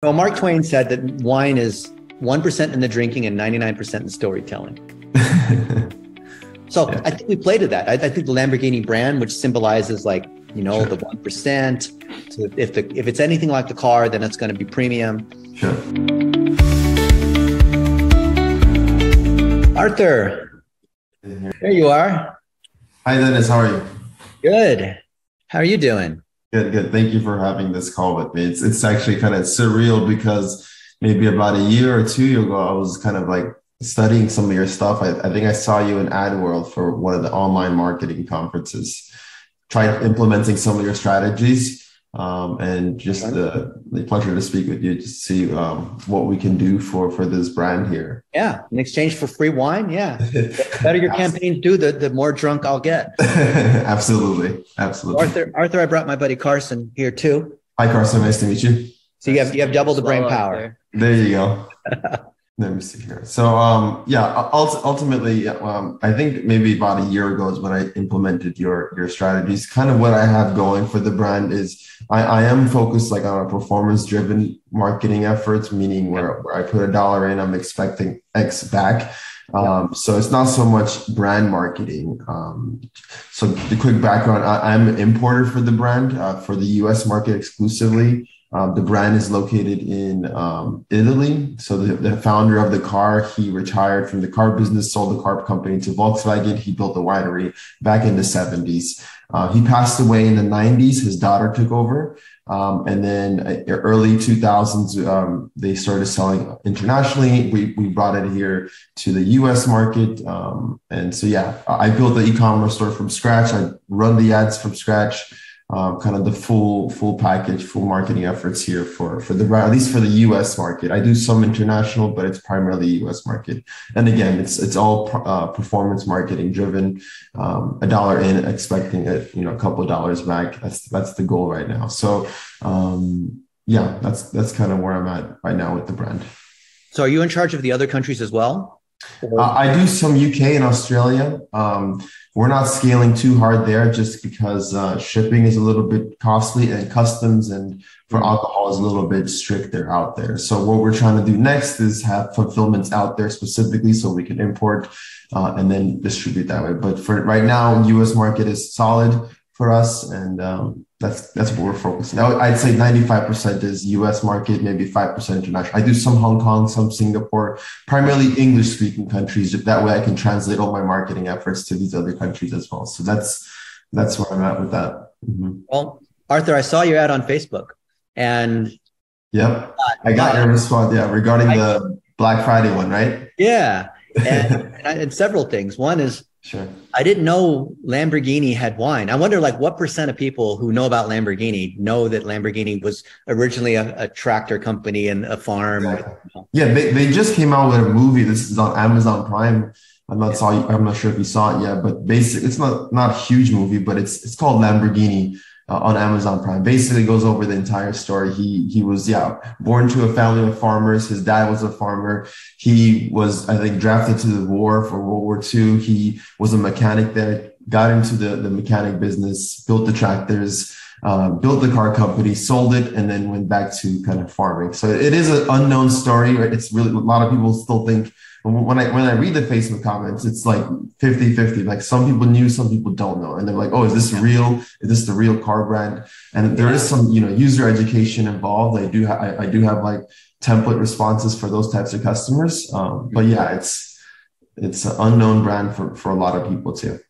Well, Mark Twain said that wine is 1% in the drinking and 99% in the storytelling. So I think we play to that. I think the Lamborghini brand, which symbolizes the 1%. So if it's anything like the car, then it's going to be premium. Sure. Arthur, there you are. Hi, Dennis. How are you? Good. How are you doing? Good. Thank you for having this call with me. It's actually kind of surreal because maybe about a year or 2 years ago, I was kind of like studying some of your stuff. I think I saw you in AdWorld for one of the online marketing conferences. Tried implementing some of your strategies, and just the pleasure to speak with you to see what we can do for this brand here. Yeah, in exchange for free wine. Yeah, the better your campaigns do, the more drunk I'll get. Absolutely. Arthur, I brought my buddy Carson here too. Hi, Carson. Nice to meet you. So you have double the brain power. There you go. Let me see here. So, ultimately, I think maybe about a year ago is when I implemented your strategies. Kind of what I have going for the brand is I am focused like on a performance-driven marketing efforts, meaning where I put $1 in, I'm expecting X back. So it's not so much brand marketing. So the quick background, I'm an importer for the brand for the US market exclusively. The brand is located in Italy. So the founder of the car, he retired from the car business, sold the car company to Volkswagen. He built a winery back in the 70s. He passed away in the 90s. His daughter took over. And then early 2000s, they started selling internationally. We brought it here to the US market. And so, I built the e-commerce store from scratch. I run the ads from scratch. Kind of the full package, full marketing efforts here for the brand, at least for the US market. I do some international, but it's primarily US market. And again, it's all performance marketing driven. $1 in, expecting a couple of dollars back. That's the goal right now. So that's kind of where I'm at right now with the brand. So are you in charge of the other countries as well? I do some UK and Australia. We're not scaling too hard there just because shipping is a little bit costly and customs and for alcohol is a little bit stricter out there. So what we're trying to do next is have fulfillments out there specifically so we can import and then distribute that way. But for right now, US market is solid for us, and that's what we're focusing on. I'd say 95% is US market, maybe 5% international. I do some Hong Kong, some Singapore, primarily English-speaking countries. That way I can translate all my marketing efforts to these other countries as well. So that's where I'm at with that. Mm-hmm. Well, Arthur, I saw your ad on Facebook. And yep, I got your response. Yeah, regarding the Black Friday one, right? Yeah, and several things. One is, sure, I didn't know Lamborghini had wine. I wonder, what percent of people who know about Lamborghini know that Lamborghini was originally a tractor company and a farm? Yeah, they just came out with a movie. This is on Amazon Prime. I'm not sure if you saw it yet, but basically, it's not a huge movie, but it's called Lamborghini. On Amazon Prime. Basically goes over the entire story. He was born to a family of farmers. His dad was a farmer. He was, I think, drafted to the war for World War II. He was a mechanic there, got into the mechanic business, built the tractors, built the car company, sold it, and then went back to kind of farming. So it is an unknown story, right? It's really, a lot of people still think, when I read the Facebook comments, it's like 50-50. Like some people knew, some people don't know. And they're like, oh, is this real? Is this the real car brand? And there is some, user education involved. I do have like template responses for those types of customers. But it's an unknown brand for a lot of people too.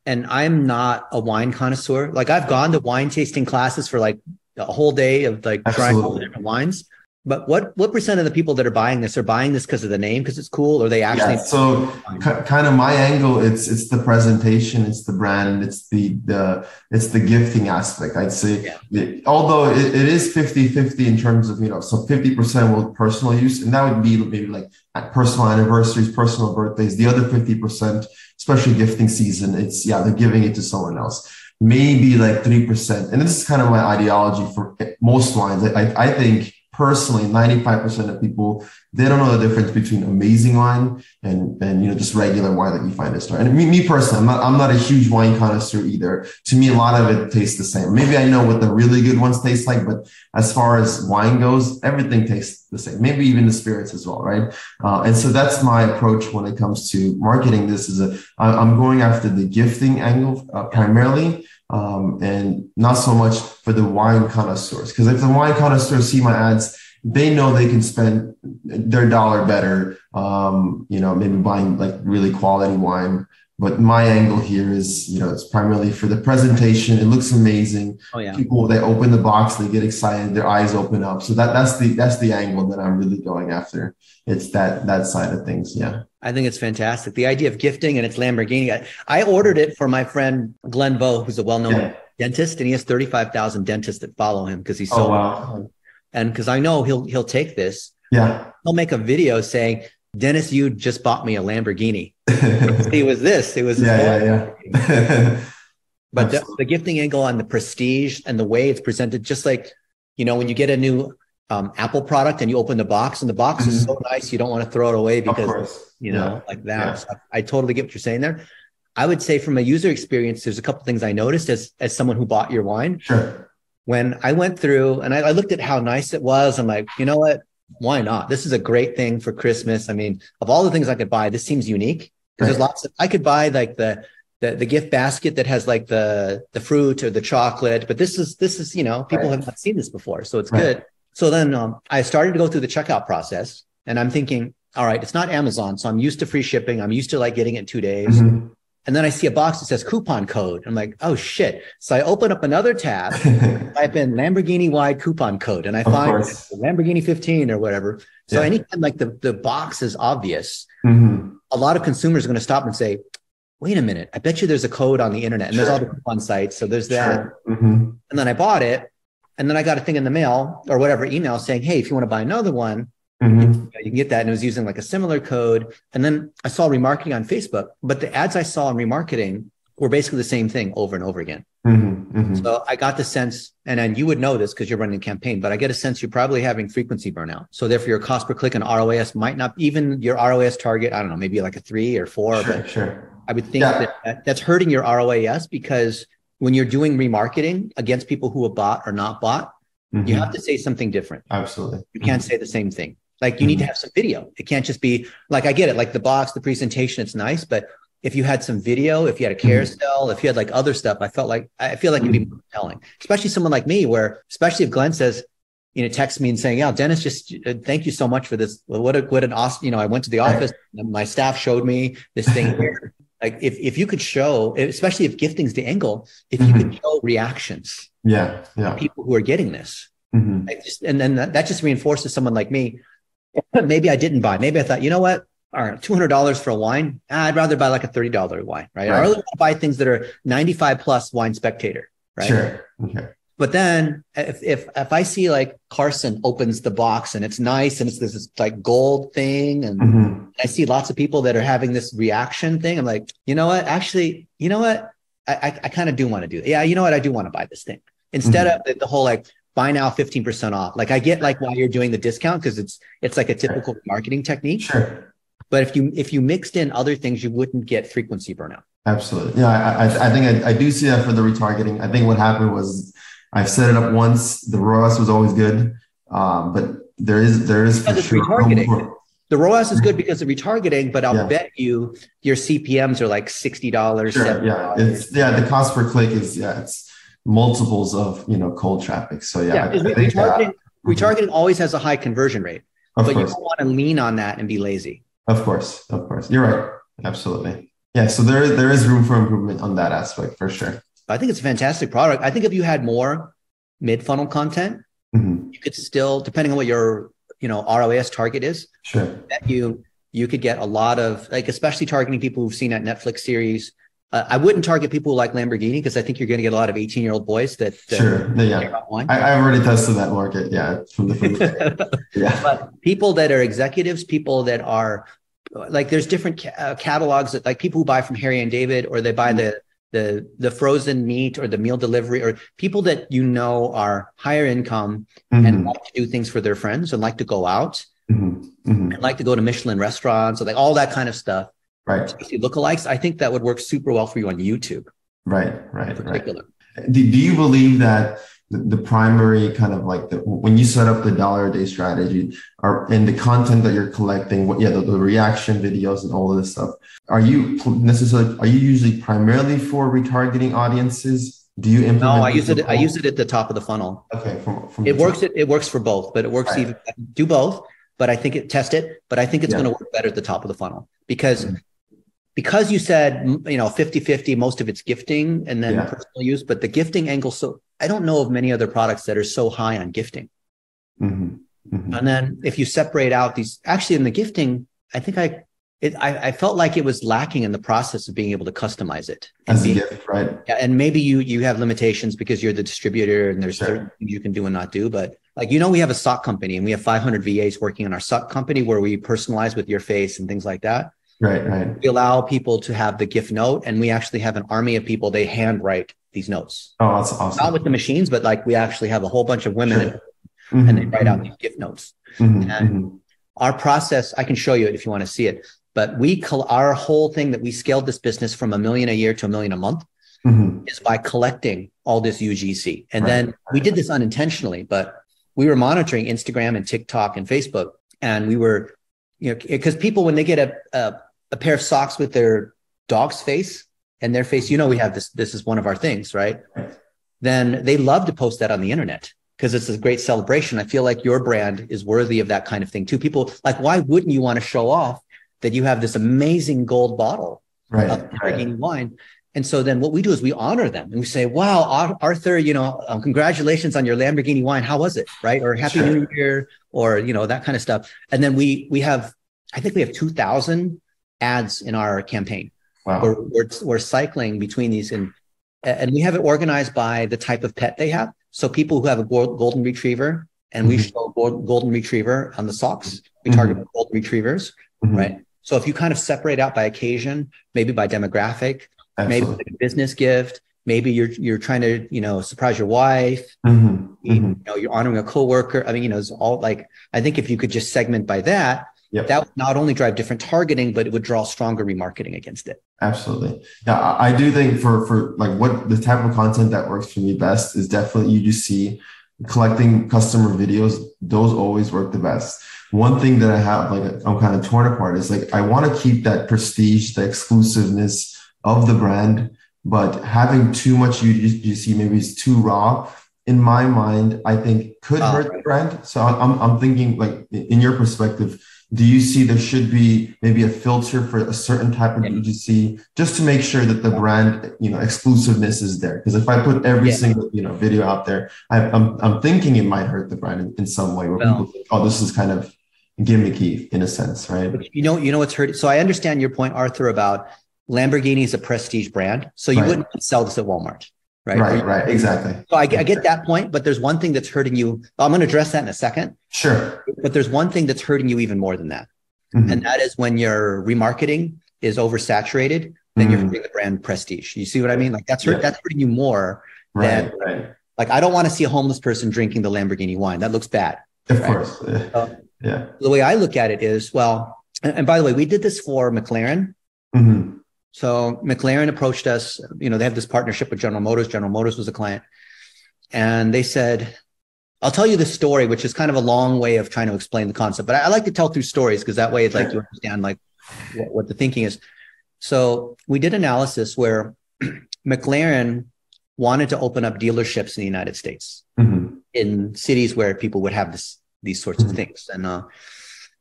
And I'm not a wine connoisseur. Like I've gone to wine tasting classes for like a whole day of like trying all the different wines. But what percent of the people that are buying this are buying this because of the name, because it's cool, or they actually? Yeah, so kind of my angle, it's the presentation, it's the brand, and it's the gifting aspect. I'd say, although it is 50-50 in terms of so 50% will personal use, and that would be maybe like personal anniversaries, personal birthdays. The other 50%, especially gifting season, it's they're giving it to someone else. Maybe like 3%, and this is kind of my ideology for most wines. I think personally, 95% of people, they don't know the difference between amazing wine and just regular wine that you find at a store. And me personally, I'm not a huge wine connoisseur either. To me, a lot of it tastes the same. Maybe I know what the really good ones taste like, but as far as wine goes, everything tastes the same. Maybe even the spirits as well, right? And so that's my approach when it comes to marketing. I'm going after the gifting angle primarily. And not so much for the wine connoisseurs. Because if the wine connoisseurs see my ads, they know they can spend their dollar better, maybe buying like really quality wine. But my angle here is, it's primarily for the presentation. It looks amazing. Oh, yeah. People, they open the box, they get excited, their eyes open up. So that's the angle that I'm really going after. It's that side of things. Yeah. I think it's fantastic. The idea of gifting, and it's Lamborghini. I ordered it for my friend Glenn Vo, who's a well-known dentist, and he has 35,000 dentists that follow him because he's so wow. And because I know he'll take this. Yeah. He'll make a video saying, Dennis, you just bought me a Lamborghini. It was this. It was But the gifting angle and the prestige and the way it's presented, just like, when you get a new Apple product and you open the box, and the box is so nice, you don't want to throw it away because, like that. Yeah. So I totally get what you're saying there. I would say from a user experience, there's a couple of things I noticed as someone who bought your wine. Sure. When I went through and I looked at how nice it was, I'm like, you know what? Why not? This is a great thing for Christmas. I mean, of all the things I could buy, this seems unique because there's lots of, I could buy like the gift basket that has like the fruit or the chocolate, but this is, people have not seen this before. So it's good. So then I started to go through the checkout process, and I'm thinking, all right, it's not Amazon. So I'm used to free shipping. I'm used to like getting it in 2 days. Mm-hmm. And then I see a box that says coupon code. I'm like, oh shit. So I open up another tab, type in Lamborghini wide coupon code, and I find Lamborghini 15 or whatever. So anytime like the box is obvious, a lot of consumers are going to stop and say, wait a minute, I bet you there's a code on the internet, and there's all the coupon sites. So there's that. And then I bought it. And then I got a thing in the mail or whatever email saying, hey, if you want to buy another one, you can get that. And it was using like a similar code. And then I saw remarketing on Facebook, but the ads I saw in remarketing were basically the same thing over and over again. So I got the sense, and then you would know this because you're running a campaign, but I get a sense you're probably having frequency burnout. So therefore your cost per click and ROAS might not, even your ROAS target, I don't know, maybe like a 3 or 4. I would think that's hurting your ROAS, because when you're doing remarketing against people who have bought or not bought, you have to say something different. Absolutely. You can't say the same thing. Like you need to have some video. It can't just be like, I get it. Like the box, the presentation, it's nice. But if you had some video, if you had a carousel, if you had like other stuff, I feel like it'd be more compelling, especially someone like me, where, especially if Glenn says, texts me and saying, yeah, Dennis, just thank you so much for this. What an awesome, I went to the office and my staff showed me this thing here. Like if you could show, especially if gifting's the angle, if you could show reactions, to people who are getting this, and then that just reinforces someone like me. Maybe I didn't buy. Maybe I thought, you know what? All right, $200 for a wine. I'd rather buy like a $30 wine, right? I really want to buy things that are 95 plus Wine Spectator, right? Sure. Okay. But then if I see like Carson opens the box and it's nice and it's this like gold thing, and I see lots of people that are having this reaction thing, I'm like, you know what? Actually, you know what? I kind of do want to do it. Yeah, you know what? I do want to buy this thing instead of the whole like buy now 15% off. Like I get like why you're doing the discount, because it's like a typical marketing technique. Sure. But if you mixed in other things, you wouldn't get frequency burnout. Absolutely. Yeah, I think I do see that for the retargeting. I think what happened was I've set it up once. The ROAS was always good, but there is for sure retargeting. The ROAS is good because of retargeting, but I'll bet you your CPMs are like $60, $70. The cost per click is it's multiples of cold traffic. So retargeting always has a high conversion rate, but you don't want to lean on that and be lazy. Of course, you're right. Absolutely. Yeah. So there is room for improvement on that aspect for sure. I think it's a fantastic product. I think if you had more mid-funnel content, you could still, depending on what your ROAS target is, that you could get a lot of, like, especially targeting people who've seen that Netflix series. I wouldn't target people who like Lamborghini, because I think you're going to get a lot of 18-year-old boys that care about wine. I've already tested that market. Yeah, from the But people that are executives, people that are like, there's different catalogs that, like, people who buy from Harry and David, or they buy the the frozen meat or the meal delivery, or people that you know are higher income and like to do things for their friends and like to go out and like to go to Michelin restaurants, or like all that kind of stuff. Right. Especially lookalikes. I think that would work super well for you on YouTube. Right. In particular. Do you believe that the primary kind of like when you set up the $1 a day strategy are in the content that you're collecting, the reaction videos and all of this stuff, are you usually primarily for retargeting audiences? Do you implement? No, I use it at the top of the funnel. Okay. It works for both, but it works even do both. But I think test it, but I think it's going to work better at the top of the funnel because you said, 50-50, most of it's gifting and then personal use, but the gifting angle. So I don't know of many other products that are so high on gifting. And then if you separate out these, actually in the gifting, I think I felt like it was lacking in the process of being able to customize it. As a gift, right? Yeah, and maybe you have limitations because you're the distributor and there's certain things you can do and not do. But we have a sock company and we have 500 VAs working on our sock company where we personalize with your face and things like that. Right. We allow people to have the gift note, and we actually have an army of people. They handwrite these notes. Oh, that's awesome. Not with the machines, but we actually have a whole bunch of women and they write out these gift notes. And our process, I can show you it if you want to see it. But our whole thing that we scaled this business from $1 million a year to $1 million a month is by collecting all this UGC. And then we did this unintentionally, but we were monitoring Instagram and TikTok and Facebook. And we were, because people, when they get a pair of socks with their dog's face and their face, we have this is one of our things, right? Then they love to post that on the internet because it's a great celebration. I feel like your brand is worthy of that kind of thing too. People why wouldn't you want to show off that you have this amazing gold bottle of Lamborghini wine? And so then what we do is we honor them and we say, wow, Arthur, congratulations on your Lamborghini wine. How was it? Right. Or Happy New Year, or, that kind of stuff. And then I think we have 2,000 ads in our campaign. Wow. We're cycling between these and we have it organized by the type of pet they have. So people who have a golden retriever, and we show golden retriever on the socks, we target golden retrievers, right? So if you kind of separate out by occasion, maybe by demographic, maybe like a business gift, maybe you're trying to, surprise your wife, you're honoring a coworker. I mean, it's all I think if you could just segment by that, that would not only drive different targeting, but it would draw stronger remarketing against it. Absolutely. Yeah, I do think for what the type of content that works for me best is definitely UGC, collecting customer videos. Those always work the best. One thing that I have, I'm kind of torn apart is I want to keep that prestige, the exclusiveness of the brand, but having too much UGC, maybe it's too raw. In my mind, I think could hurt the brand. So I'm thinking, in your perspective, do you see there should be maybe a filter for a certain type of UGC just to make sure that the brand, exclusiveness is there? Because if I put every single, video out there, I'm thinking it might hurt the brand in some way where people think, oh, this is kind of gimmicky in a sense, right? But you know what's hurting. So I understand your point, Arthur, about Lamborghini is a prestige brand. So you wouldn't sell this at Walmart. Right. Right. Exactly. So I get that point, but there's one thing that's hurting you. I'm going to address that in a second. Sure. But there's one thing that's hurting you even more than that. And that is when your remarketing is oversaturated, then you're hurting the brand prestige. You see what I mean? That's hurting you more than I don't want to see a homeless person drinking the Lamborghini wine. That looks bad. Of course. The way I look at it is, and by the way, we did this for McLaren. So McLaren approached us, they have this partnership with General Motors. General Motors was a client. And they said, I'll tell you this story, which is kind of a long way of trying to explain the concept, but I like to tell through stories because that way it's you understand what the thinking is. So we did analysis where McLaren wanted to open up dealerships in the United States in cities where people would have these sorts of things. And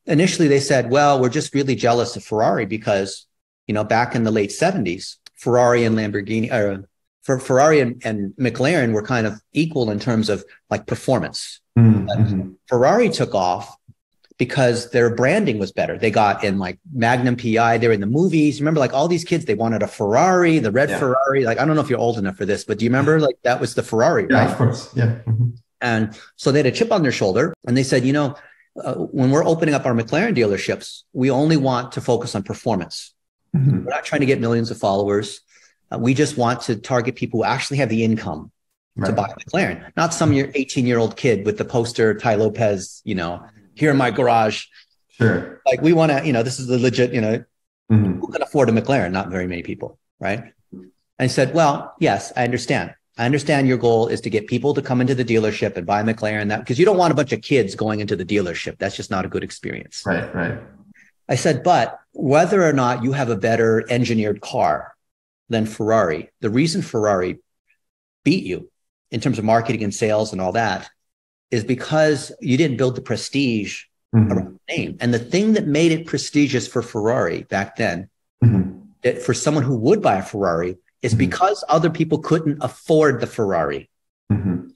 initially they said, well, we're just really jealous of Ferrari because back in the late 70s, Ferrari and Lamborghini, Ferrari and McLaren were kind of equal in terms of performance. Ferrari took off because their branding was better. They got in Magnum PI, they were in the movies. Remember, all these kids, they wanted a Ferrari, the red Ferrari. I don't know if you're old enough for this, but do you remember that was the Ferrari, right? Yeah, of course. Yeah. And so they had a chip on their shoulder and they said, when we're opening up our McLaren dealerships, we only want to focus on performance. We're not trying to get millions of followers. We just want to target people who actually have the income to buy a McLaren, not some 18-year-old kid with the poster Tai Lopez, here in my garage. Sure. Like we want to, this is the legit, who can afford a McLaren? Not very many people, right? And I said, well, yes, I understand. I understand your goal is to get people to come into the dealership and buy a McLaren, because you don't want a bunch of kids going into the dealership. That's just not a good experience. Right. I said, but whether or not you have a better engineered car than Ferrari, the reason Ferrari beat you in terms of marketing and sales and all that is because you didn't build the prestige around the name. And the thing that made it prestigious for Ferrari back then, that for someone who would buy a Ferrari, is because other people couldn't afford the Ferrari.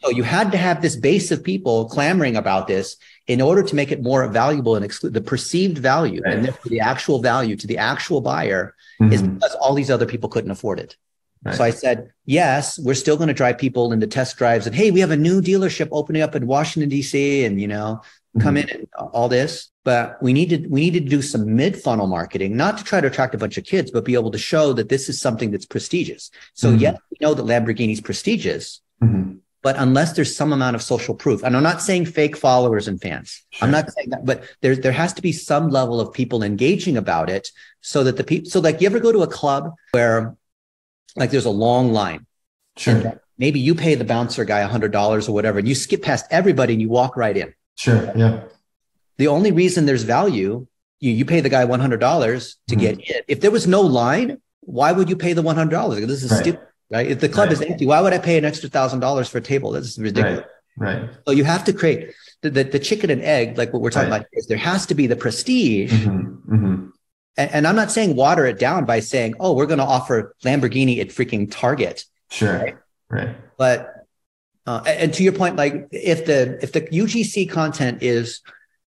So you had to have this base of people clamoring about this in order to make it more valuable and exclude the perceived value. And therefore the actual value to the actual buyer is because all these other people couldn't afford it. So I said, yes, we're still going to drive people into test drives. And hey, we have a new dealership opening up in Washington, D.C. and, come in and all this. But we need to do some mid-funnel marketing, not to try to attract a bunch of kids, but be able to show that this is something that's prestigious. So yes, we know that Lamborghini's prestigious, but unless there's some amount of social proof, and I'm not saying fake followers and fans, I'm not saying that, but there has to be some level of people engaging about it so that the people, so like you ever go to a club where like there's a long line. Sure. Maybe you pay the bouncer guy $100 or whatever, and you skip past everybody and you walk right in. Sure. Yeah. The only reason there's value, you pay the guy $100 to get in. If there was no line, why would you pay the $100? This is stupid, right? If the club is empty, why would I pay an extra $1,000 for a table? That's ridiculous. Right. So you have to create the chicken and egg, like what we're talking about is there has to be the prestige. And I'm not saying water it down by saying, oh, we're going to offer Lamborghini at freaking Target. Sure. Right. But, and to your point, like if the UGC content is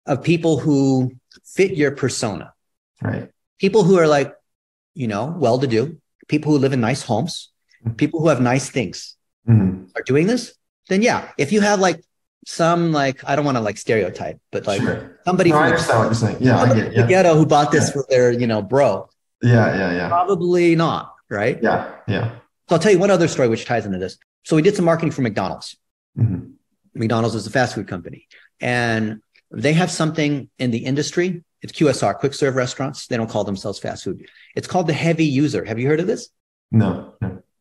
of people who fit your persona, right? People who are like, well-to-do, people who live in nice homes, people who have nice things are doing this, then yeah, if you have like some, like, I don't want to like stereotype, but like somebody I understand what you're saying. Yeah, I get it. The ghetto who bought this for their, bro. Yeah. Probably not, right? Yeah. So I'll tell you one other story which ties into this. So we did some marketing for McDonald's. McDonald's is a fast food company, and they have something in the industry. It's QSR, quick serve restaurants. They don't call themselves fast food. It's called the heavy user. Have you heard of this? No.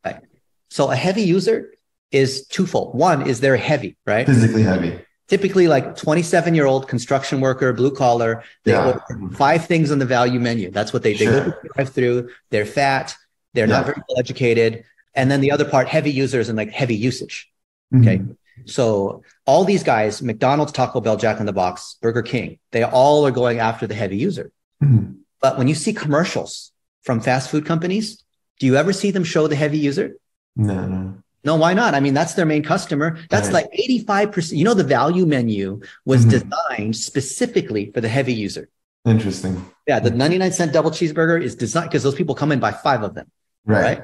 Right. So a heavy user is twofold. One is they're heavy, right? Physically heavy. Typically like 27-year-old construction worker, blue collar. They order 5 things on the value menu. That's what they go drive through. They're fat. They're not very well educated. And then the other part, heavy users and like heavy usage. Okay. So all these guys, McDonald's, Taco Bell, Jack in the Box, Burger King, they all are going after the heavy user. But when you see commercials from fast food companies, do you ever see them show the heavy user? No, why not? I mean, that's their main customer. That's like 85%. The value menu was designed specifically for the heavy user. Interesting. Yeah. The 99-cent double cheeseburger is designed because those people come in, buy 5 of them. Right.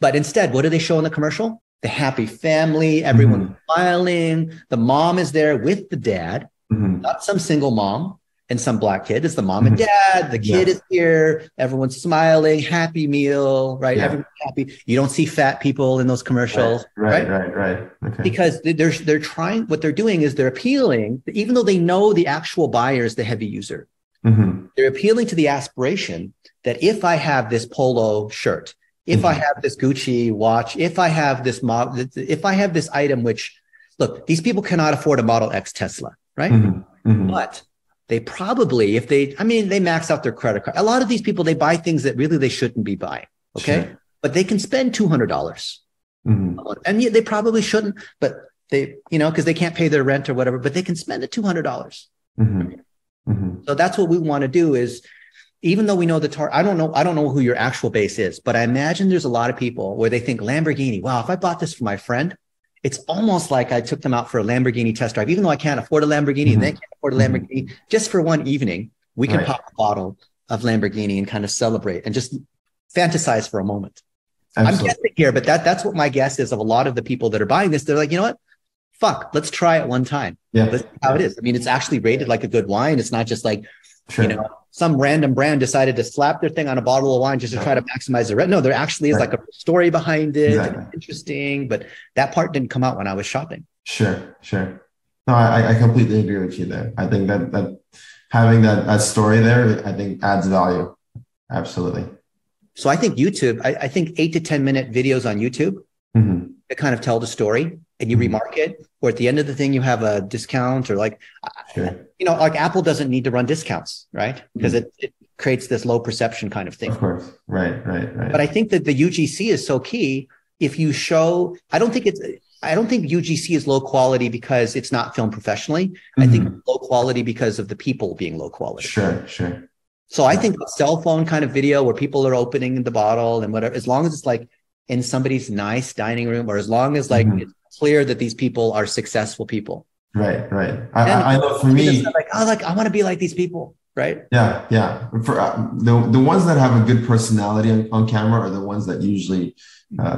But instead, what do they show in the commercial? The happy family, everyone smiling. The mom is there with the dad, not some single mom and some black kid. It's the mom and dad. The kid is here. Everyone's smiling. Happy meal, right? Everyone's happy. You don't see fat people in those commercials, right? Okay. Because they're trying. What they're doing is they're appealing, even though they know the actual buyer is the heavy user. They're appealing to the aspiration that if I have this polo shirt, if I have this Gucci watch, if I have this if I have this item, which, look, these people cannot afford a Model X Tesla, right? But they probably, they max out their credit card. A lot of these people, they buy things that really they shouldn't be buying, okay? But they can spend $200. And they probably shouldn't, but they, because they can't pay their rent or whatever, but they can spend the $200. So that's what we want to do is, even though we know I don't know who your actual base is, but I imagine there's a lot of people where they think Lamborghini, wow, if I bought this for my friend, it's almost like I took them out for a Lamborghini test drive, even though I can't afford a Lamborghini and they can't afford a Lamborghini. Just for one evening, we can pop a bottle of Lamborghini and kind of celebrate and just fantasize for a moment. Absolutely. I'm guessing here, but that's what my guess is of a lot of the people that are buying this. They're like, you know what? Fuck, let's try it one time. Let's see how it is. I mean, it's actually rated like a good wine. It's not just like, Sure. You know, some random brand decided to slap their thing on a bottle of wine just to try to maximize the rent. No, there actually is like a story behind it. Exactly. And interesting, but that part didn't come out when I was shopping. Sure. No, I completely agree with you there. I think that having that story there, I think adds value. Absolutely. So I think YouTube, I think 8 to 10 minute videos on YouTube that kind of tell the story, and you remarket, or at the end of the thing, you have a discount, or like, you know, like Apple doesn't need to run discounts, right? Because it creates this low perception kind of thing. Of course. Right. But I think that the UGC is so key. If you show, I don't think UGC is low quality because it's not filmed professionally. I think it's low quality because of the people being low quality. Sure. So I think the cell phone kind of video where people are opening the bottle and whatever, as long as it's like in somebody's nice dining room, or as long as like it's clear that these people are successful people. Right. I know for me, like, oh, like I want to be like these people. Right. Yeah. For the ones that have a good personality on camera are the ones that usually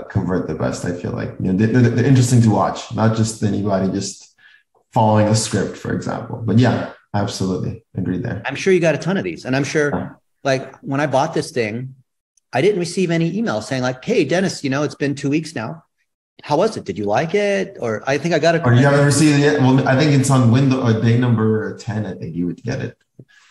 convert the best. I feel like, you know, they're interesting to watch, not just anybody just following a script, for example. But yeah, absolutely agree there. I'm sure you got a ton of these, and I'm sure, like when I bought this thing, I didn't receive any emails saying like, "Hey, Dennis, you know, it's been 2 weeks now. How was it? Did you like it?" Or I think I got it. Or you haven't received it yet? Well, I think it's on window or day number 10. I think you would get it,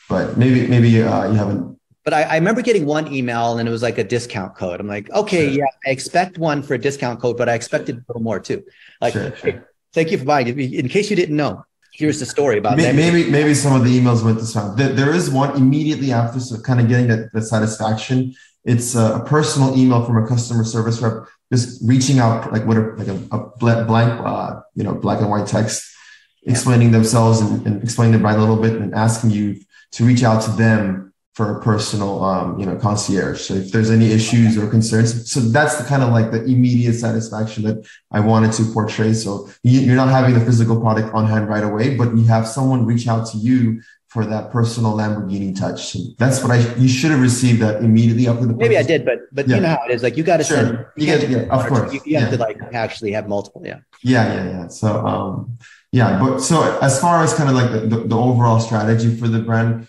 but maybe you haven't. But I remember getting one email and it was like a discount code. I'm like, okay, yeah, I expect one for a discount code, but I expected a little more too. Like, hey, thank you for buying it. In case you didn't know, here's the story about maybe some of the emails went to spam. There is one immediately after, so kind of getting that satisfaction. It's a personal email from a customer service rep, just reaching out like a blank, you know, black and white text, explaining themselves and explaining the brand a little bit and asking you to reach out to them for a personal, you know, concierge. So if there's any issues or concerns, so that's the kind of like the immediate satisfaction that I wanted to portray. So you're not having the physical product on hand right away, but you have someone reach out to you for that personal Lamborghini touch. So that's what you should have received that immediately after the purchase. Maybe I did, but you know how it is. Like you got to send. Of course. You have to like actually have multiple. Yeah. So, but so as far as kind of like the overall strategy for the brand,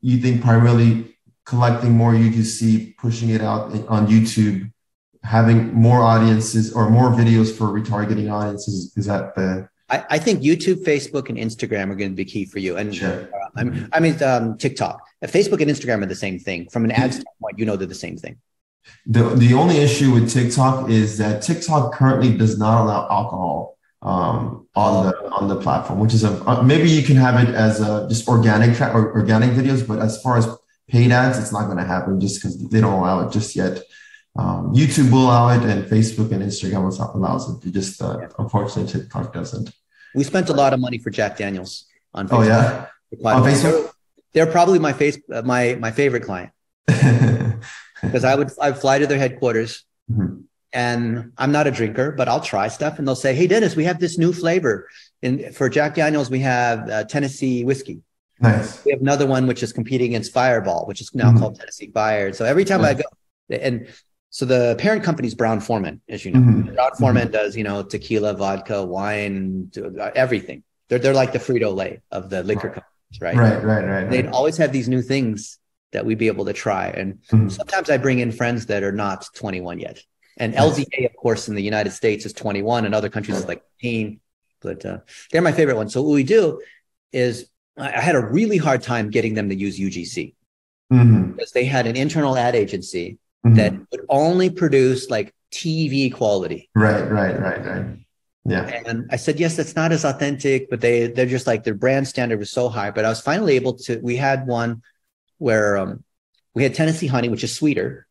you think primarily collecting more UGC, pushing it out on YouTube, having more audiences or more videos for retargeting audiences, is that the... I think YouTube, Facebook, and Instagram are going to be key for you. And TikTok. Facebook and Instagram are the same thing. From an ad standpoint, you know they're the same thing. The only issue with TikTok is that TikTok currently does not allow alcohol on the platform, which is maybe you can have it as just organic videos, but as far as paid ads, it's not going to happen just because they don't allow it just yet. YouTube will allow it, and Facebook and Instagram allows it. It just unfortunately TikTok doesn't. We spent a lot of money for Jack Daniels on Facebook. Oh yeah, on Facebook. They're probably my favorite client because I'd fly to their headquarters. And I'm not a drinker, but I'll try stuff. And they'll say, "Hey, Dennis, we have this new flavor. For Jack Daniels, we have Tennessee whiskey. Nice. We have another one, which is competing against Fireball, which is now called Tennessee Fire." So every time I go, and so the parent company is Brown-Forman, as you know. Brown-Forman does, you know, tequila, vodka, wine, everything. They're like the Frito-Lay of the liquor companies, right? Right. They'd always have these new things that we'd be able to try. And sometimes I bring in friends that are not 21 yet. And LDA, of course, in the United States is 21, and other countries is like 18. But they're my favorite ones. So what we do is I had a really hard time getting them to use UGC because they had an internal ad agency that would only produce like TV quality. Right. Yeah. And I said, yes, that's not as authentic, but they're just like their brand standard was so high. But I was finally able to, we had one where we had Tennessee honey, which is sweeter.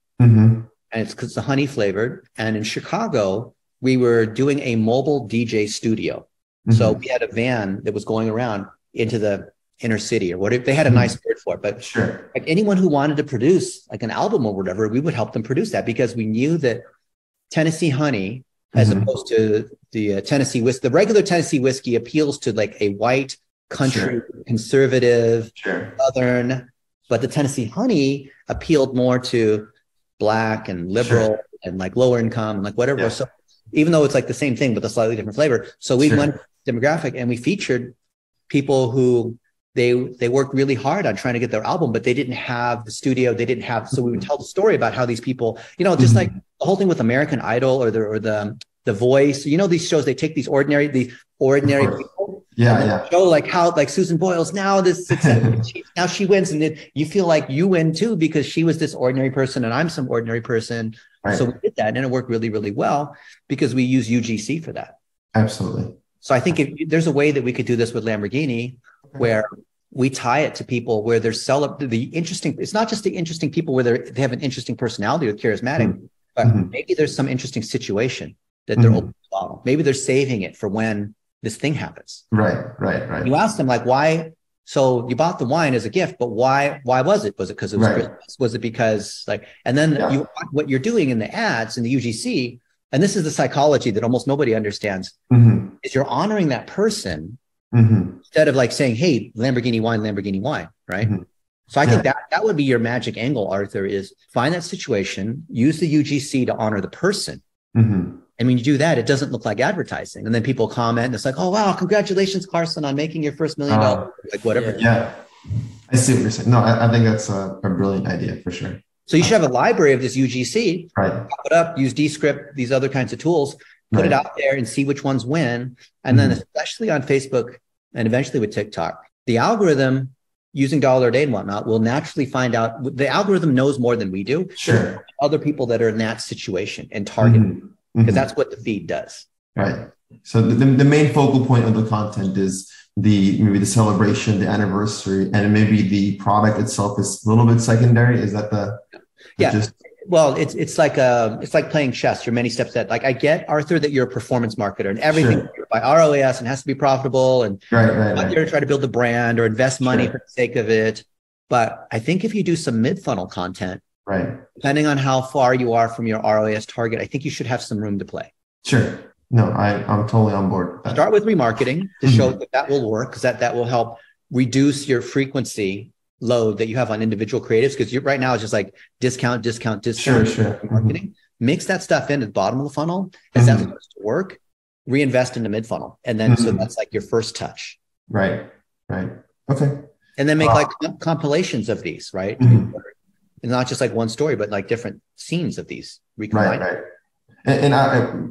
And it's because the honey flavored. And in Chicago, we were doing a mobile DJ studio. So we had a van that was going around into the inner city or whatever. They had a nice word for it, but like anyone who wanted to produce like an album or whatever, we would help them produce that because we knew that Tennessee honey, as opposed to the Tennessee whiskey, the regular Tennessee whiskey appeals to like a white country, conservative, Southern, but the Tennessee honey appealed more to Black and liberal and like lower income and like whatever. So even though it's like the same thing, but a slightly different flavor. So we went demographic and we featured people who they worked really hard on trying to get their album, but they didn't have the studio. They didn't have, so we would tell the story about how these people, just like the whole thing with American Idol or the Voice, these shows, they take these ordinary people. Yeah. Show like how, like Susan Boyle's now this success, now she wins, and you feel like you win too, because she was this ordinary person and I'm some ordinary person. Right. So we did that, and it worked really, really well because we use UGC for that. Absolutely. So I think there's a way that we could do this with Lamborghini, where we tie it to people where they're the interesting. It's not just the interesting people where they have an interesting personality or charismatic, but maybe there's some interesting situation that they're open to follow. Maybe they're saving it for when this thing happens. Right. You ask them like, why? So you bought the wine as a gift, but why was it? Was it because it was Christmas? Was it because and then what you're doing in the ads in the UGC, and this is the psychology that almost nobody understands, is you're honoring that person instead of like saying, hey, Lamborghini wine, right? So I think that would be your magic angle, Arthur, is find that situation, use the UGC to honor the person. And when you do that, it doesn't look like advertising. And then people comment and it's like, oh, wow, congratulations, Carson, on making your first $1 million, like whatever. Yeah. I see what you're saying. No, I think that's a brilliant idea for sure. So you should have a library of this UGC, pop it up, use Descript, these other kinds of tools, put it out there and see which ones win. And then especially on Facebook and eventually with TikTok, the algorithm using dollar a day and whatnot will naturally find out. The algorithm knows more than we do. Sure. Other people that are in that situation and target because that's what the feed does. Right. So the main focal point of the content is maybe the celebration, the anniversary, and maybe the product itself is a little bit secondary. Is that well, it's like playing chess. You're many steps ahead. Like I get, Arthur, that you're a performance marketer and everything by ROAS and has to be profitable and not there to try to build the brand or invest money for the sake of it. But I think if you do some mid-funnel content, depending on how far you are from your ROAS target, I think you should have some room to play. Sure. No, I'm totally on board. Start with remarketing to show that will work, because that will help reduce your frequency load that you have on individual creatives, because right now it's just like discount. Sure. Marketing. Mix that stuff in at the bottom of the funnel. As that's supposed to work, reinvest in the mid funnel. And then so that's like your first touch. Right. Okay. And then make like compilations of these, right? And not just like one story, but like different scenes of these. Right. And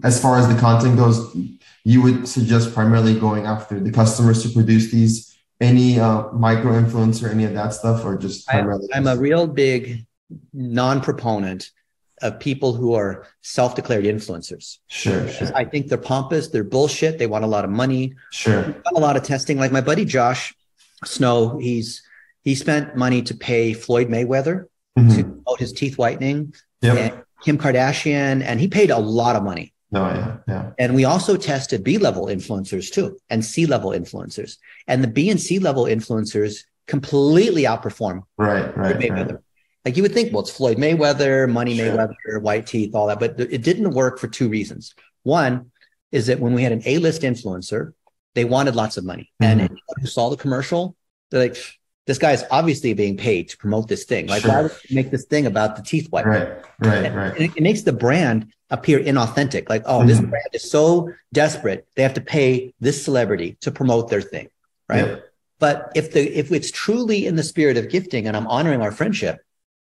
as far as the content goes, you would suggest primarily going after the customers to produce these, any micro influencer, any of that stuff, or just primarily? I'm a real big non-proponent of people who are self-declared influencers. Sure. I think they're pompous, they're bullshit, they want a lot of money. Sure. We've done a lot of testing. Like my buddy Josh Snow, he spent money to pay Floyd Mayweather to promote his teeth whitening. And Kim Kardashian, and he paid a lot of money. Yeah. And we also tested B-level influencers too, and C-level influencers. And the B and C-level influencers completely outperform. Right. Like you would think, well, it's Floyd Mayweather, Money Mayweather, white teeth, all that. But it didn't work for two reasons. One is that when we had an A-list influencer, they wanted lots of money. And anyone who saw the commercial, they're like, this guy's obviously being paid to promote this thing. Like, why would you make this thing about the teeth white? Right. And it makes the brand appear inauthentic. Like, oh, this brand is so desperate, they have to pay this celebrity to promote their thing, right? Yeah. But if it's truly in the spirit of gifting and I'm honoring our friendship,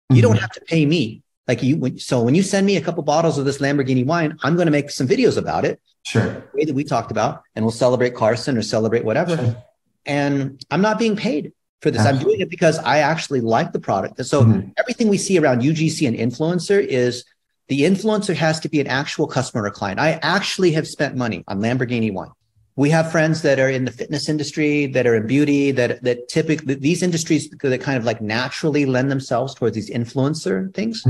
you don't have to pay me. Like so when you send me a couple bottles of this Lamborghini wine, I'm going to make some videos about it. Sure. The way that we talked about, and we'll celebrate Carson or celebrate whatever. Sure. And I'm not being paid for this. Absolutely. I'm doing it because I actually like the product. So everything we see around UGC and influencer is the influencer has to be an actual customer or client. I actually have spent money on Lamborghini wine. We have friends that are in the fitness industry, that are in beauty, that typically these industries that kind of like naturally lend themselves towards these influencer things.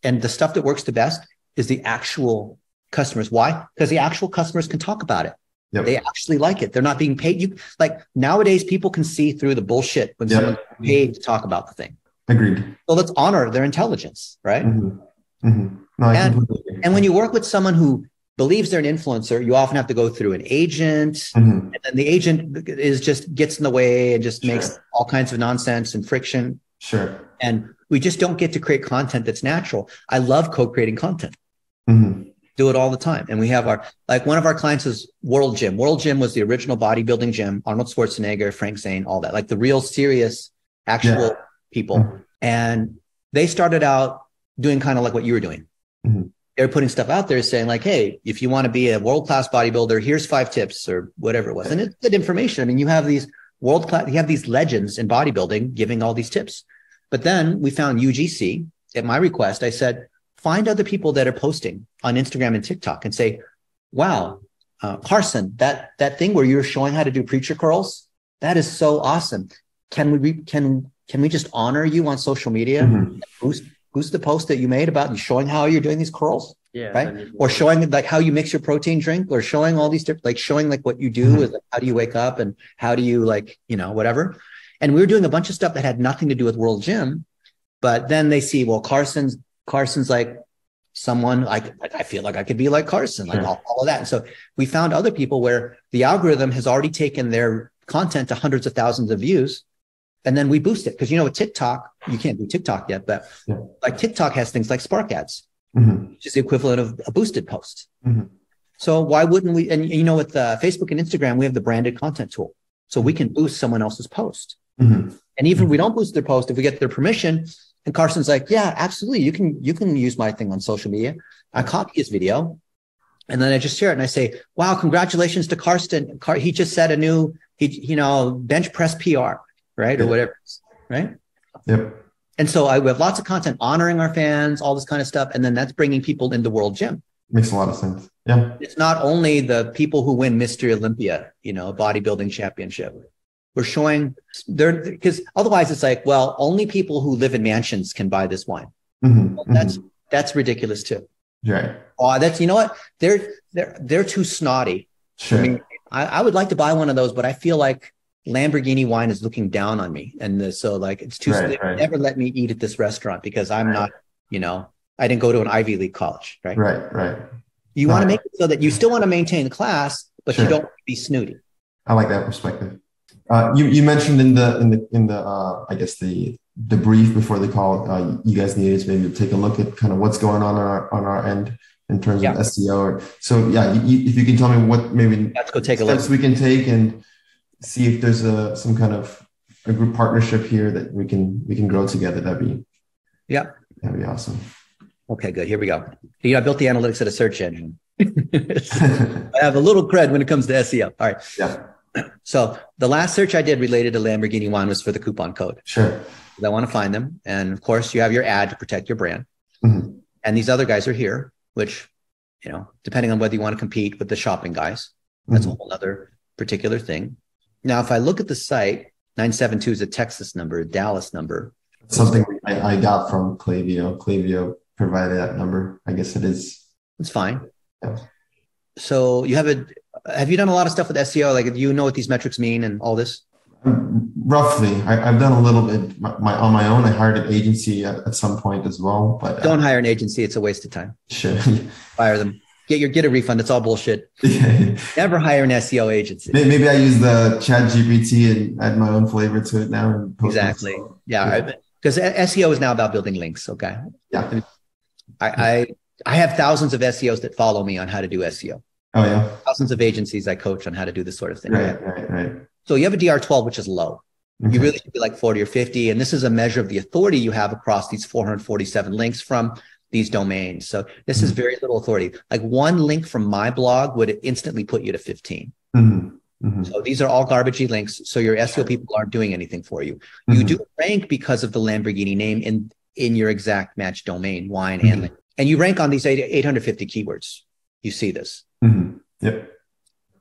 And the stuff that works the best is the actual customers. Why? Because the actual customers can talk about it. Yep. They actually like it. They're not being paid. Like nowadays, people can see through the bullshit when someone's paid to talk about the thing. Agreed. So let's honor their intelligence, right? No, and when you work with someone who believes they're an influencer, you often have to go through an agent, and then the agent gets in the way and just makes all kinds of nonsense and friction. Sure. And we just don't get to create content that's natural. I love co-creating content. Do it all the time. And we have one of our clients is World Gym. World Gym was the original bodybuilding gym, Arnold Schwarzenegger, Frank Zane, all that, like the real serious, actual people. And they started out doing kind of like what you were doing. They're putting stuff out there saying like, hey, if you want to be a world-class bodybuilder, here's 5 tips or whatever it was. And it's good information. I mean, you have these legends in bodybuilding giving all these tips. But then we found UGC. At my request, I said, find other people that are posting on Instagram and TikTok and say, wow, Carson, that thing where you're showing how to do preacher curls, that is so awesome. Can we just honor you on social media? Boost the post that you made about showing how you're doing these curls, right? Or showing like how you mix your protein drink, or showing all these different, like showing like what you do is like, how do you wake up and how do you like, whatever. And we were doing a bunch of stuff that had nothing to do with World Gym, but then they see, well, Carson's like someone like I feel like I could be like Carson, like all of that. And so we found other people where the algorithm has already taken their content to hundreds of thousands of views. And then we boost it because, with TikTok, you can't do TikTok yet, but like TikTok has things like Spark ads, which is the equivalent of a boosted post. So why wouldn't we? And with Facebook and Instagram, we have the branded content tool. So we can boost someone else's post. And even if we don't boost their post, if we get their permission, and Carson's like, yeah, absolutely. You can use my thing on social media. I copy his video and then I just share it. And I say, wow, congratulations to Carson. He just set a new, bench press PR. Right. Or whatever. Right. Yep. And so we have lots of content honoring our fans, all this kind of stuff. And then that's bringing people into World Gym. Makes a lot of sense. Yeah. It's not only the people who win Mr. Olympia, bodybuilding championship. We're showing because otherwise it's like, well, only people who live in mansions can buy this wine. Well, that's ridiculous too. Right. Oh, that's, what? They're too snotty. Sure. I mean, I would like to buy one of those, but I feel like Lamborghini wine is looking down on me. And so like, it's too, never let me eat at this restaurant because I'm not, I didn't go to an Ivy League college. Right. Right. You want to make it so that you still want to maintain class, but you don't be snooty. I like that perspective. You mentioned in the I guess the brief before the call, you guys needed to maybe take a look at kind of what's going on our end in terms of SEO. So if you can tell me what maybe let's go take a look. Steps we can take and see if there's some kind of a group partnership here that we can grow together. That'd be awesome. Okay, good. Here we go. I built the analytics at a search engine. I have a little cred when it comes to SEO. All right. Yeah. So the last search I did related to Lamborghini wine was for the coupon code. Sure. I want to find them. And of course you have your ad to protect your brand. And these other guys are here, which, depending on whether you want to compete with the shopping guys, that's a whole other particular thing. Now, if I look at the site, 972 is a Texas number, a Dallas number. Something I got from Klaviyo. Klaviyo provided that number. I guess it is. It's fine. Yeah. So have you done a lot of stuff with SEO? Like, do you know what these metrics mean and all this? Roughly. I've done a little bit on my own. I hired an agency at some point as well. But don't hire an agency. It's a waste of time. Sure. Fire them. Get a refund. It's all bullshit. Never hire an SEO agency. Maybe I use the ChatGPT and add my own flavor to it now. Exactly. Yeah. Because SEO is now about building links. Okay. Yeah. I have thousands of SEOs that follow me on how to do SEO. Oh yeah. Thousands of agencies I coach on how to do this sort of thing. Right. So you have a DR12, which is low. You really should be like 40 or 50. And this is a measure of the authority you have across these 447 links from these domains. So this is very little authority. Like one link from my blog would instantly put you to 15. So these are all garbagey links. So your SEO people aren't doing anything for you. You do rank because of the Lamborghini name in your exact match domain, wine and link. And you rank on these 850 keywords. You see this. Yep.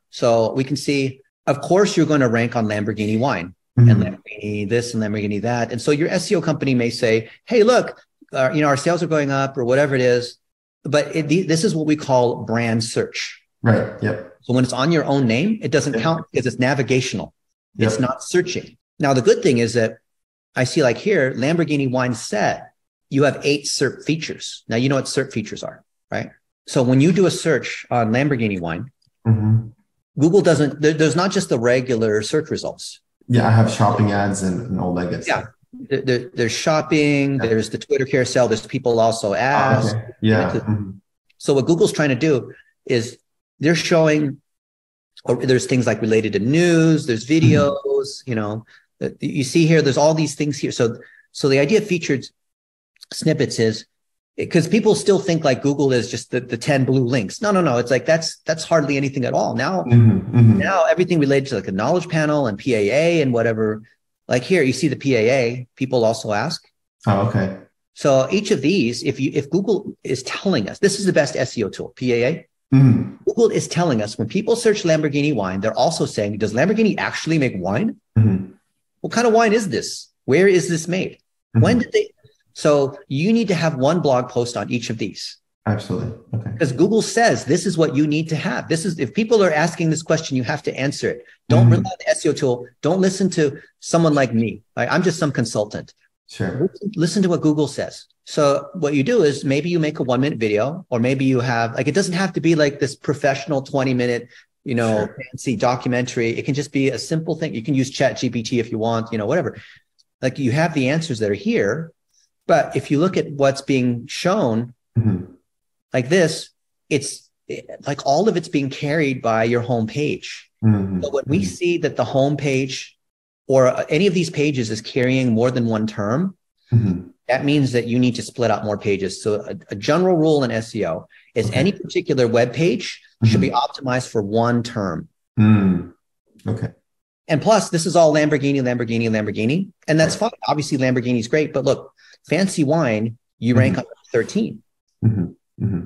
So we can see, of course, you're going to rank on Lamborghini wine and Lamborghini this and Lamborghini that. And so your SEO company may say, hey, look, our sales are going up or whatever it is. But this is what we call brand search. Right. Yep. So when it's on your own name, it doesn't count because it's navigational. It's not searching. Now, the good thing is that I see like here, Lamborghini wine said you have 8 SERP features. Now, you know what SERP features are, right? So when you do a search on Lamborghini wine, Google doesn't, there's not just the regular search results. Yeah, I have shopping ads and all that good stuff. There's shopping, there's the Twitter carousel, there's people also ask. Yeah. So what Google's trying to do is they're showing, or there's things like related to news, there's videos, you know, you see here, there's all these things here. So the idea of featured snippets is, because people still think like Google is just the 10 blue links. No. It's like, that's hardly anything at all. Now, now everything related to like a knowledge panel and PAA and whatever, like here, you see the PAA, people also ask. Oh, okay. So each of these, if Google is telling us, this is the best SEO tool, PAA, Google is telling us when people search Lamborghini wine, they're also saying, does Lamborghini actually make wine? What kind of wine is this? Where is this made? When did they? So you need to have one blog post on each of these. Absolutely. Okay. Because Google says this is what you need to have. This is, if people are asking this question, you have to answer it. Don't rely on the SEO tool. Don't listen to someone like me. I'm just some consultant. Sure. Listen to what Google says. So what you do is maybe you make a 1-minute video, or maybe you have, like, it doesn't have to be like this professional 20-minute, you know, fancy documentary. It can just be a simple thing. You can use ChatGPT if you want, you know, whatever. Like, you have the answers that are here. But if you look at what's being shown like this, it's like all of it's being carried by your homepage. So when we see that the homepage or any of these pages is carrying more than one term, that means that you need to split out more pages. So a general rule in SEO is any particular web page should be optimized for one term. Okay. And plus, this is all Lamborghini. And that's fine. Obviously, Lamborghini is great. But look, fancy wine, you rank on 13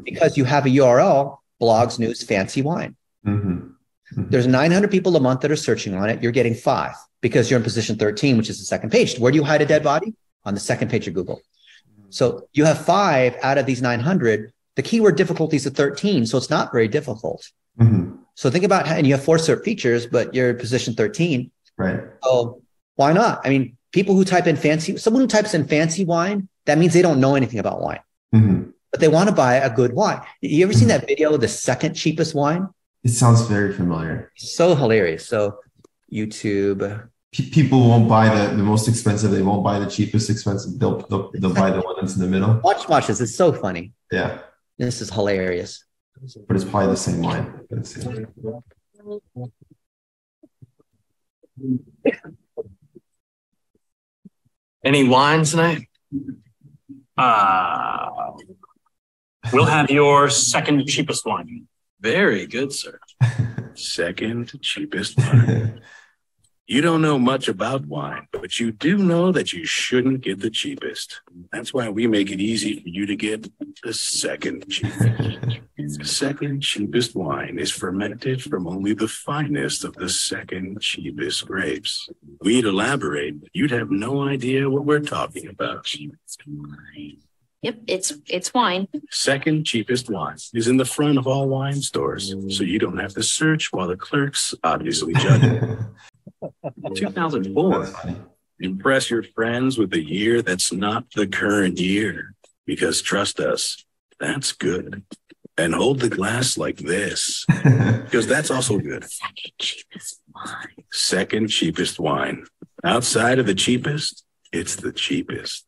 because you have a URL, blogs, news, fancy wine. There's 900 people a month that are searching on it. You're getting 5 because you're in position 13, which is the second page. Where do you hide a dead body? On the second page of Google. So you have 5 out of these 900. The keyword difficulty is a 13, so it's not very difficult. So think about how, and you have 4 SERP features, but you're in position 13. Right. So why not? I mean, people who type in someone who types in fancy wine, that means they don't know anything about wine, but they want to buy a good wine. You ever seen that video of the second cheapest wine? It sounds very familiar. So hilarious. So YouTube. People won't buy the most expensive. They won't buy the cheapest expensive. They'll buy the one that's in the middle. Watch this. It's so funny. Yeah. This is hilarious. But it's probably the same wine. Let's see. Any wines tonight? We'll have your second cheapest wine. Very good, sir. Second cheapest wine. You don't know much about wine, but you do know that you shouldn't get the cheapest. That's why we make it easy for you to get the second cheapest. The second cheapest wine is fermented from only the finest of the second cheapest grapes. We'd elaborate, but you'd have no idea what we're talking about. Yep, it's wine. Second cheapest wine is in the front of all wine stores, so you don't have to search while the clerks obviously judge it. 2004. Impress your friends with a year that's not the current year, because trust us, that's good. And hold the glass like this, because that's also good. Second cheapest wine. Second cheapest wine. Outside of the cheapest, it's the cheapest.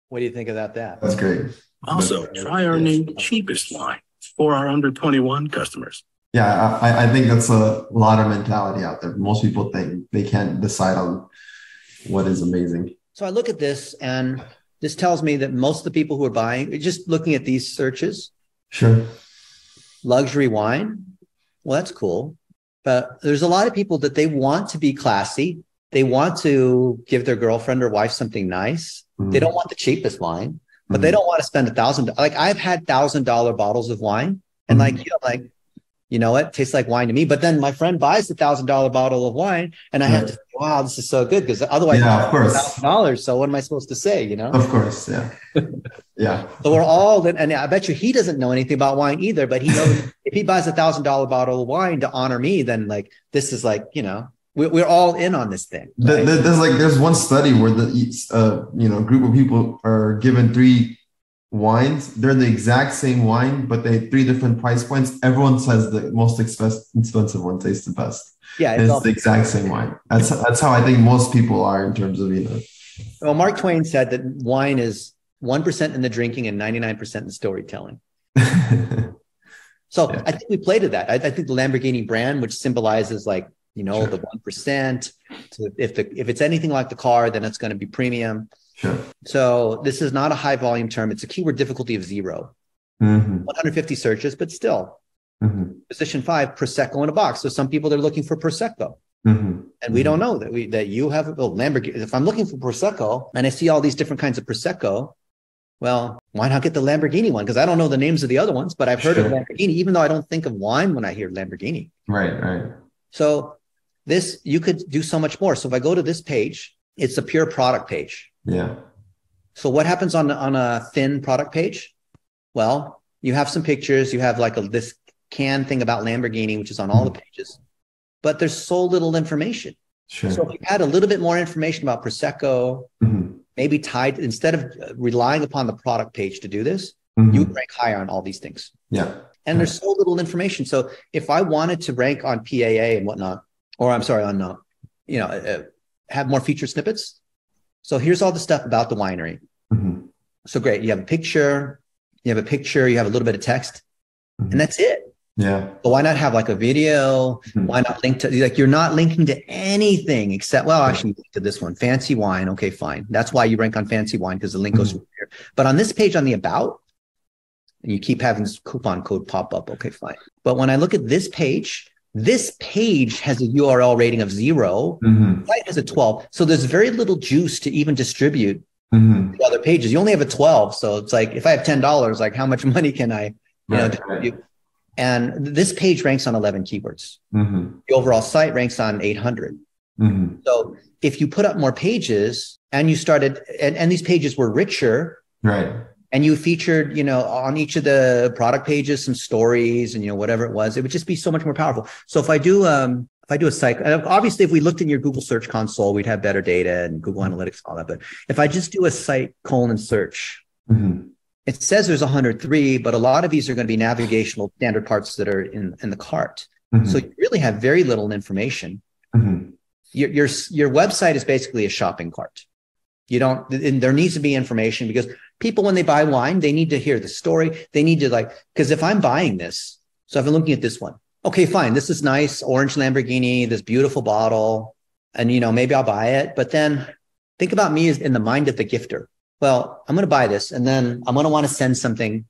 What do you think about that? That's great. Also, try our new cheapest wine for our under 21 customers. Yeah, I think that's a lot of mentality out there. Most people think they can't decide on what is amazing. So I look at this, and this tells me that most of the people who are buying, just looking at these searches, luxury wine, well, that's cool. But there's a lot of people that they want to be classy. They want to give their girlfriend or wife something nice. They don't want the cheapest wine, but they don't want to spend $1,000. Like, I've had $1,000 bottles of wine, and like, you know what? Tastes like wine to me. But then my friend buys the $1,000 bottle of wine, and I have to say, wow, this is so good, because otherwise, of course, $1,000. So what am I supposed to say? You know? Of course, yeah, yeah. So we're all, and I bet you he doesn't know anything about wine either. But he knows if he buys $1,000 bottle of wine to honor me, then like this is like, you know, we're all in on this thing. Right? There's one study where the group of people are given 3 wines. They're the exact same wine, but they have 3 different price points. Everyone says the most expensive one tastes the best. Yeah, it's the exact same wine. That's how I think most people are in terms of, Well, Mark Twain said that wine is 1% in the drinking and 99% in the storytelling. So I think we played to that. I think the Lamborghini brand, which symbolizes like, the 1%. So if it's anything like the car, then it's going to be premium. Sure. So this is not a high volume term. It's a keyword difficulty of 0. 150 searches, but still. Position 5, Prosecco in a box. So some people are looking for Prosecco. And we don't know that you have Lamborghini. If I'm looking for Prosecco and I see all these different kinds of Prosecco, well, why not get the Lamborghini one? Because I don't know the names of the other ones, but I've heard of Lamborghini, even though I don't think of wine when I hear Lamborghini. Right. So this, you could do so much more. So if I go to this page, it's a pure product page. Yeah. So what happens on a thin product page? Well, you have some pictures. You have like this can thing about Lamborghini, which is on all the pages, but there's so little information. Sure. So if you add a little bit more information about Prosecco, maybe tied, instead of relying upon the product page to do this, you would rank higher on all these things. Yeah. And there's so little information. So if I wanted to rank on PAA and whatnot, or I'm sorry, on, have more featured snippets. So here's all the stuff about the winery. So great. You have a picture, you have a little bit of text, and that's it. Yeah. But why not have like a video? Why not link to, like, you're not linking to anything except, well, actually to this one, fancy wine. Okay, fine. That's why you rank on fancy wine, because the link goes from here. But on this page on the about, and you keep having this coupon code pop up. Okay, fine. But when I look at this page has a URL rating of 0. The site has a 12. So there's very little juice to even distribute the other pages. You only have a 12. So it's like, if I have $10, like how much money can I distribute? And this page ranks on 11 keywords. The overall site ranks on 800. So if you put up more pages and you started, and these pages were richer, right? And you featured, on each of the product pages, some stories and, whatever it was, it would just be so much more powerful. So if I do a site, obviously, if we looked in your Google Search Console, we'd have better data and Google Analytics, all that. But if I just do a site : search, it says there's 103, but a lot of these are going to be navigational standard parts that are in the cart. So you really have very little information. Your website is basically a shopping cart. There needs to be information, because people, when they buy wine, they need to hear the story. They need to because if I'm buying this, so if I'm looking at this one, okay, fine. This is nice. Orange Lamborghini, this beautiful bottle. And, maybe I'll buy it. But then think about me as in the mind of the gifter. Well, I'm going to buy this, and then I'm going to want to send something.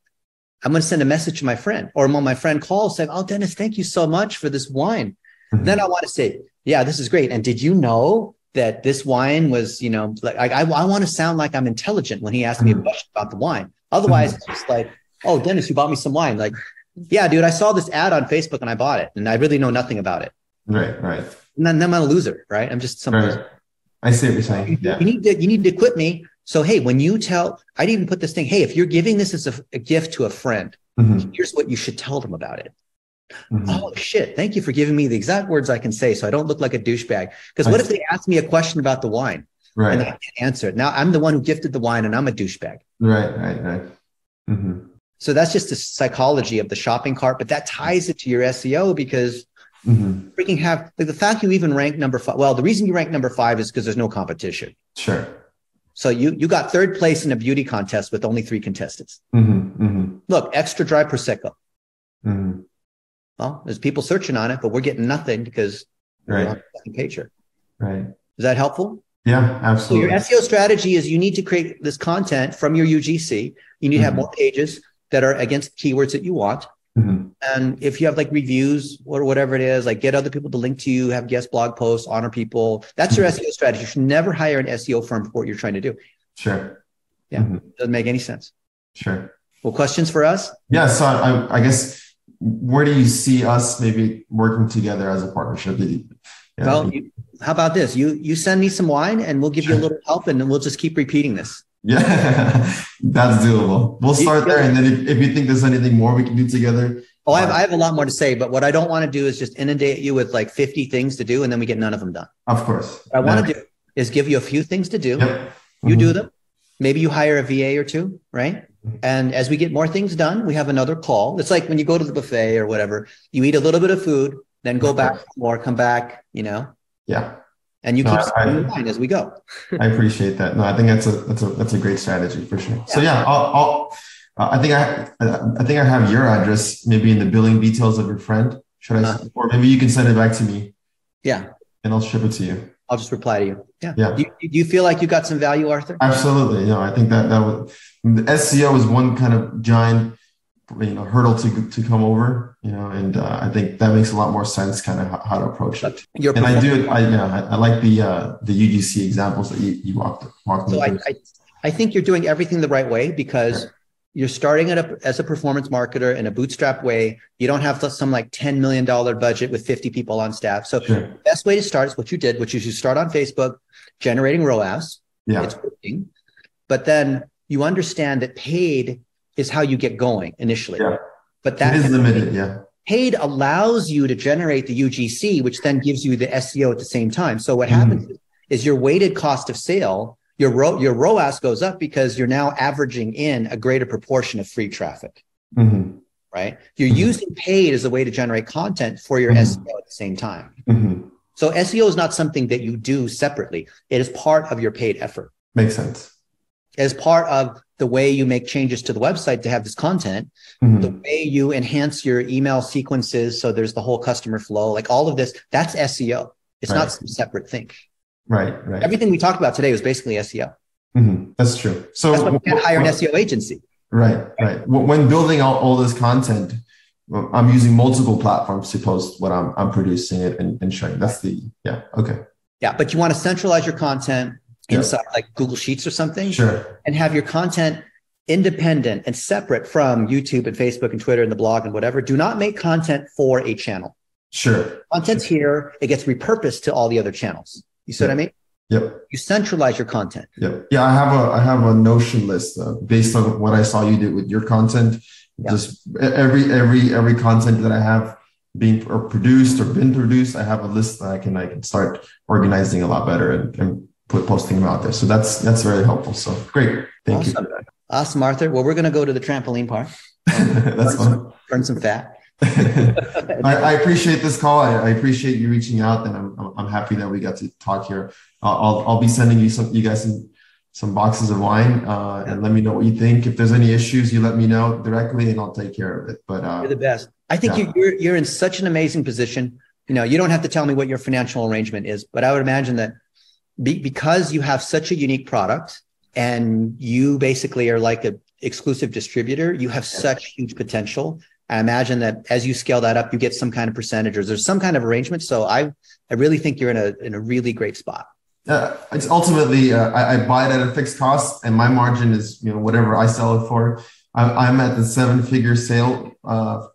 I'm going to send a message to my friend, or when my friend calls saying, "Oh, Dennis, thank you so much for this wine." Then I want to say, "Yeah, this is great. And did you know that this wine was, I want to sound like I'm intelligent when he asked me a question about the wine. Otherwise, it's just like, oh, Dennis, you bought me some wine. Like, yeah, dude, I saw this ad on Facebook and I bought it, and I really know nothing about it." Right. And then I'm a loser, right? I'm just some loser. I see what you're saying. Yeah. You need to equip me. So, hey, when you I'd even put this thing, hey, if you're giving this as a gift to a friend, here's what you should tell them about it. Oh, shit. Thank you for giving me the exact words I can say so I don't look like a douchebag. Because what if they ask me a question about the wine and I can't answer it? Now I'm the one who gifted the wine and I'm a douchebag. Right. So that's just the psychology of the shopping cart, but that ties it to your SEO, because freaking have the fact you even rank number 5. Well, the reason you rank number 5 is because there's no competition. Sure. So you got 3rd place in a beauty contest with only 3 contestants. Look, extra dry Prosecco. Well, there's people searching on it, but we're getting nothing because we're on the second page here. Right. Is that helpful? Yeah, absolutely. So your SEO strategy is you need to create this content from your UGC. You need to have more pages that are against keywords that you want. And if you have like reviews or whatever it is, like get other people to link to you, have guest blog posts, honor people. That's your SEO strategy. You should never hire an SEO firm for what you're trying to do. Sure. Yeah. Doesn't make any sense. Sure. Well, questions for us? Yeah. So I guess, where do you see us maybe working together as a partnership? Well, how about this? You send me some wine and we'll give you a little help, and then we'll just keep repeating this. Yeah, that's doable. We'll start there. And then if you think there's anything more we can do together. Oh, I have a lot more to say, but what I don't want to do is just inundate you with like 50 things to do and then we get none of them done. Of course. What I want to do is give you a few things to do. Yep. You do them. Maybe you hire a VA or two, right? And as we get more things done, we have another call. It's like when you go to the buffet or whatever, you eat a little bit of food, then go back more, come back, Yeah. And you keep in mind as we go. I appreciate that. No, I think that's a great strategy for sure. Yeah. So yeah, I think I have your address, maybe in the billing details of your friend. Should I, or maybe you can send it back to me. Yeah. And I'll ship it to you. I'll just reply to you. Yeah. Yeah. Do you feel like you got some value, Arthur? Absolutely. You know, I think that the SEO is one kind of giant, hurdle to come over, and I think that makes a lot more sense, kind of how to approach it. And I like the UGC examples that you walked me through. I think you're doing everything the right way, because you're starting as a performance marketer in a bootstrap way. You don't have some like $10 million budget with 50 people on staff. So the best way to start is what you did, which is you start on Facebook, generating ROAS. Yeah. It's working. But then you understand that paid is how you get going initially. Yeah. But that is limited. Yeah. Paid allows you to generate the UGC, which then gives you the SEO at the same time. So what happens is your weighted cost of sale, your ROAS goes up because you're now averaging in a greater proportion of free traffic, right? You're using paid as a way to generate content for your SEO at the same time. So SEO is not something that you do separately. It is part of your paid effort. Makes sense. As part of the way you make changes to the website to have this content, the way you enhance your email sequences, so there's the whole customer flow, like all of this, that's SEO. It's not some separate thing. Right. Everything we talked about today was basically SEO. That's true. So that's why you can't hire an SEO agency. Right. When building out all this content, I'm using multiple platforms to post what I'm producing it and sharing. That's okay. Yeah, but you want to centralize your content inside like Google Sheets or something. Sure. And have your content independent and separate from YouTube and Facebook and Twitter and the blog and whatever. Do not make content for a channel. Sure. Content's here. It gets repurposed to all the other channels. You see what I mean? Yep. You centralize your content. Yep. Yeah, I have a Notion list based on what I saw you did with your content. Yeah. Just every content that I have being produced or been produced, I have a list that I can start organizing a lot better and posting them out there. So that's very helpful. So great. Thank you for that. Awesome, Arthur. Well, we're going to go to the trampoline park. That's fun. Burn some fat. I appreciate this call. I appreciate you reaching out, and I'm happy that we got to talk here. I'll be sending you guys some boxes of wine, and let me know what you think. If there's any issues, you let me know directly, and I'll take care of it. But you're the best. I think you're in such an amazing position. You don't have to tell me what your financial arrangement is, but I would imagine that because you have such a unique product and you basically are like an exclusive distributor, you have such huge potential. I imagine that as you scale that up, you get some kind of percentage or there's some kind of arrangement. So I really think you're in a really great spot. It's ultimately, I buy it at a fixed cost and my margin is, whatever I sell it for. I'm at the 7-figure sale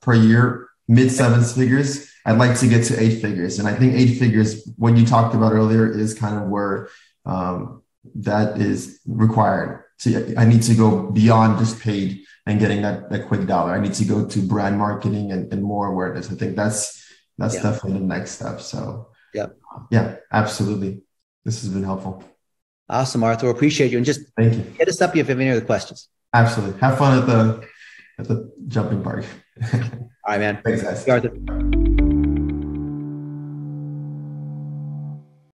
per year, mid 7 figures. I'd like to get to 8 figures. And I think 8 figures, what you talked about earlier, is kind of where that is required. So I need to go beyond just paid and getting that quick dollar. I need to go to brand marketing and more awareness. I think that's definitely the next step. So yeah, absolutely. This has been helpful. Awesome, Arthur. Appreciate you. And just thank you. Hit us up if you have any other questions. Absolutely. Have fun at the jumping park. All right, man. Thanks, guys. Arthur.